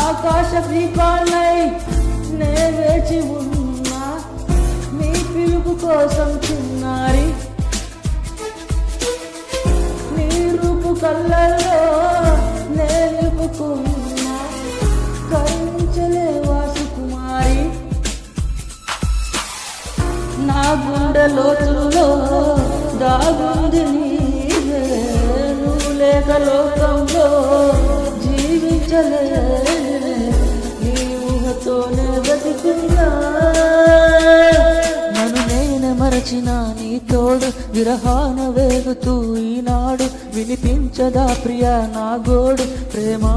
ఆకాశ దీపాలై నే వేచి ఉన్నా నీ పిలుపు కోసం చిన్నారి నీ రూపు కళ్ళల్లో నే నిలుపుకున్నా కరుణించలేవా సుకుమారి నా గుండె లోతుల్లో దాగుంది నీవే నువ్వు లేక లోకంలో జీవించలే నీ ఊహతోనే బతికున్నా నన్ను నేను మరచిన నీ తోడు విరహాన వేగుతూ ఈనాడు వినిపించదా ప్రియా నా గోడు ప్రేమా